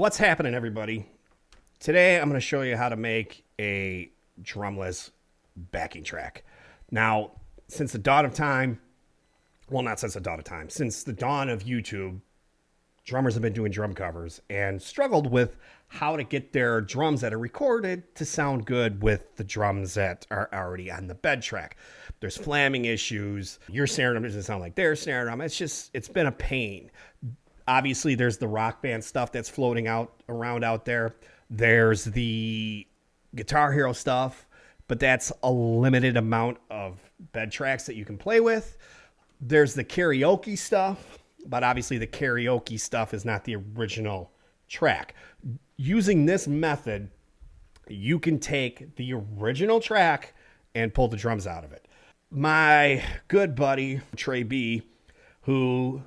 What's happening, everybody? Today I'm going to show you how to make a drumless backing track. Now, since the dawn of time, well, not since the dawn of time, since the dawn of YouTube, drummers have been doing drum covers and struggled with how to get their drums that are recorded to sound good with the drums that are already on the bed track. There's flamming issues. Your snare drum doesn't sound like their snare drum. It's been a pain. Obviously, there's the Rock Band stuff that's floating around out there. There's the Guitar Hero stuff, but that's a limited amount of bed tracks that you can play with. There's the karaoke stuff, but obviously the karaoke stuff is not the original track. Using this method, you can take the original track and pull the drums out of it. My good buddy, Trey B, who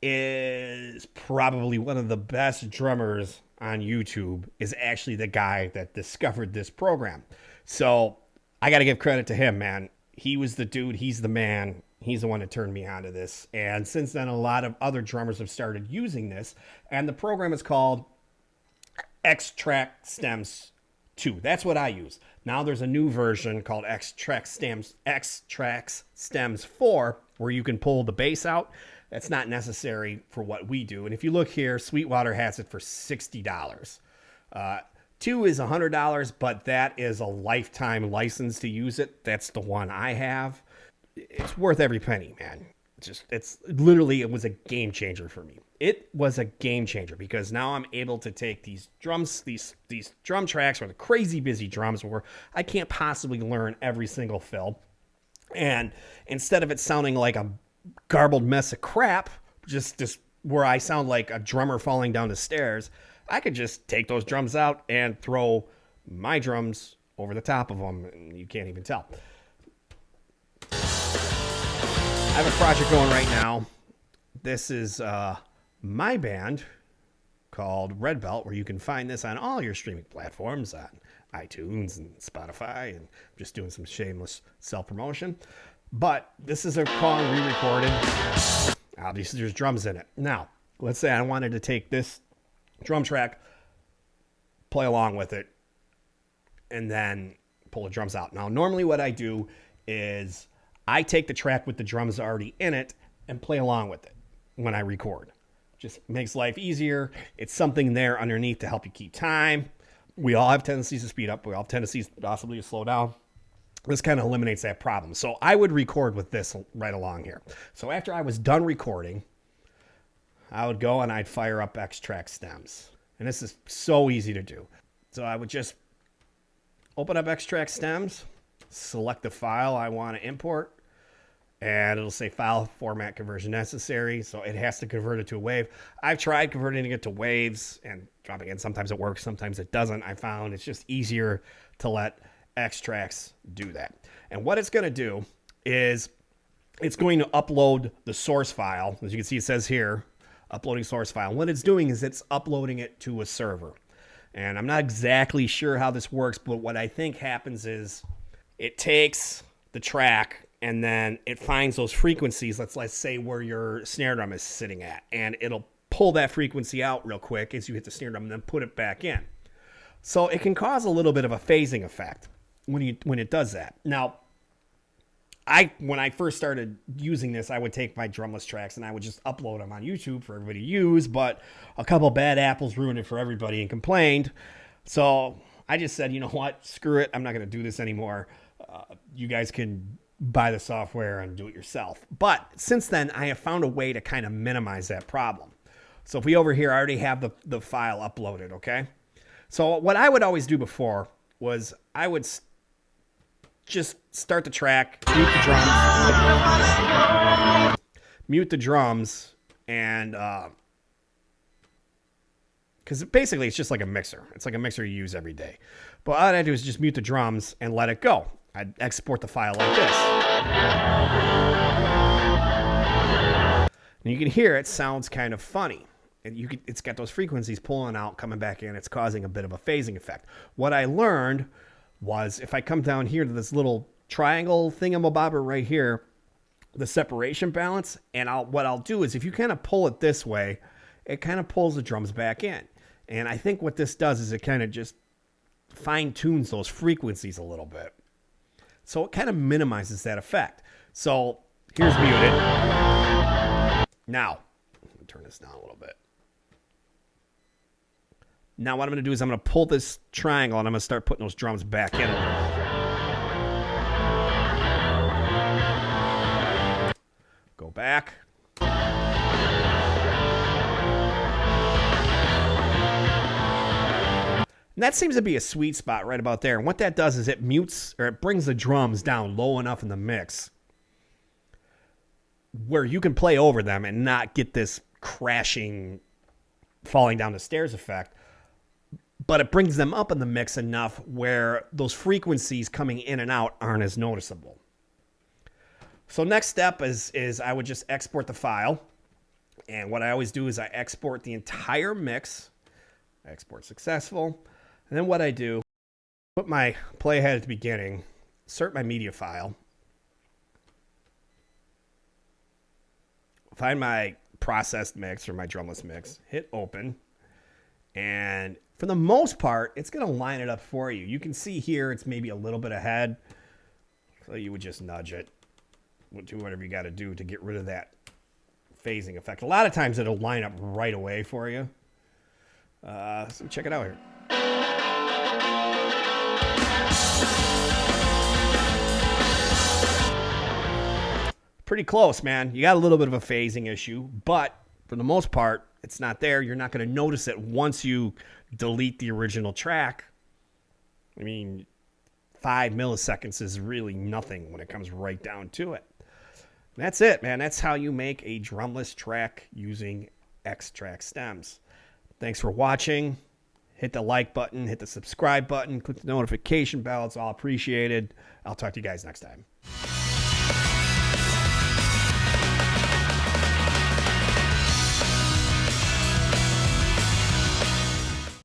is probably one of the best drummers on YouTube, is actually the guy that discovered this program. So I got to give credit to him, man. He was the dude. He's the man. He's the one that turned me onto this. And since then, a lot of other drummers have started using this. And the program is called X-Track Stems 2. That's what I use. Now there's a new version called X-Track Stems 4, where you can pull the bass out. That's not necessary for what we do. And if you look here, Sweetwater has it for $60. 2 is $100, but that is a lifetime license to use it. That's the one I have. It's worth every penny, man. It was a game changer for me. It was a game changer because now I'm able to take these drums, these drum tracks, or the crazy busy drums where I can't possibly learn every single fill. And instead of it sounding like a garbled mess of crap, just where I sound like a drummer falling down the stairs, I could just take those drums out and throw my drums over the top of them, and you can't even tell. I have a project going right now. This is my band called Red Belt, where you can find this on all your streaming platforms, on iTunes and Spotify, and I'm just doing some shameless self-promotion. But this is a song re-recorded. Obviously, there's drums in it. Now, let's say I wanted to take this drum track, play along with it, and then pull the drums out. Now, normally what I do is I take the track with the drums already in it and play along with it when I record. Just makes life easier. It's something there underneath to help you keep time. We all have tendencies to speed up. We all have tendencies possibly to slow down. This kind of eliminates that problem. So I would record with this right along here. So after I was done recording, I would go and I'd fire up X-Track Stems. And this is so easy to do. So I would just open up X-Track Stems, select the file I want to import, and it'll say file format conversion necessary. So it has to convert it to a wave. I've tried converting it to waves and dropping it. Sometimes it works, sometimes it doesn't. I found it's just easier to let X-Tracks do that. And what it's going to do is it's going to upload the source file. As you can see, it says here, uploading source file. What it's doing is it's uploading it to a server. And I'm not exactly sure how this works, but what I think happens is it takes the track and then it finds those frequencies, let's say where your snare drum is sitting at, and it'll pull that frequency out real quick as you hit the snare drum and then put it back in. So it can cause a little bit of a phasing effect when it does that. Now, when I first started using this, I would take my drumless tracks and I would just upload them on YouTube for everybody to use, but a couple bad apples ruined it for everybody and complained. So I just said, you know what, screw it. I'm not going to do this anymore. You guys can buy the software and do it yourself. But since then, I have found a way to kind of minimize that problem. So if we over here, I already have the file uploaded, okay? So what I would always do before was I would just start the track, mute the drums, and because basically it's just like a mixer. It's like a mixer you use every day. But all I do is just mute the drums and let it go. I'd export the file like this. And you can hear it sounds kind of funny. And it's got those frequencies pulling out, coming back in. It's causing a bit of a phasing effect. What I learned was if I come down here to this little triangle thingamabobber right here, the separation balance, and what I'll do is if you kind of pull it this way, it kind of pulls the drums back in. And I think what this does is it kind of just fine tunes those frequencies a little bit. So it kind of minimizes that effect. So here's muted. Now, let me turn this down a little bit. Now what I'm going to do is I'm going to pull this triangle and I'm going to start putting those drums back in a little bit. Go back. And that seems to be a sweet spot right about there. And what that does is it mutes, or it brings the drums down low enough in the mix where you can play over them and not get this crashing, falling down the stairs effect. But it brings them up in the mix enough where those frequencies coming in and out aren't as noticeable. So next step is I would just export the file. And what I always do is I export the entire mix. Export successful. And then what I do, put my playhead at the beginning, insert my media file, find my processed mix or my drumless mix, hit open, and for the most part, it's going to line it up for you. You can see here it's maybe a little bit ahead, so you would just nudge it. Do whatever you got to do to get rid of that phasing effect. A lot of times it'll line up right away for you. So check it out here. Pretty close, man. You got a little bit of a phasing issue, but for the most part, it's not there. You're not going to notice it once you delete the original track. I mean, 5 milliseconds is really nothing when it comes right down to it. That's it, man. That's how you make a drumless track using X-Track stems. Thanks for watching. Hit the like button, hit the subscribe button, click the notification bell. It's all appreciated. I'll talk to you guys next time.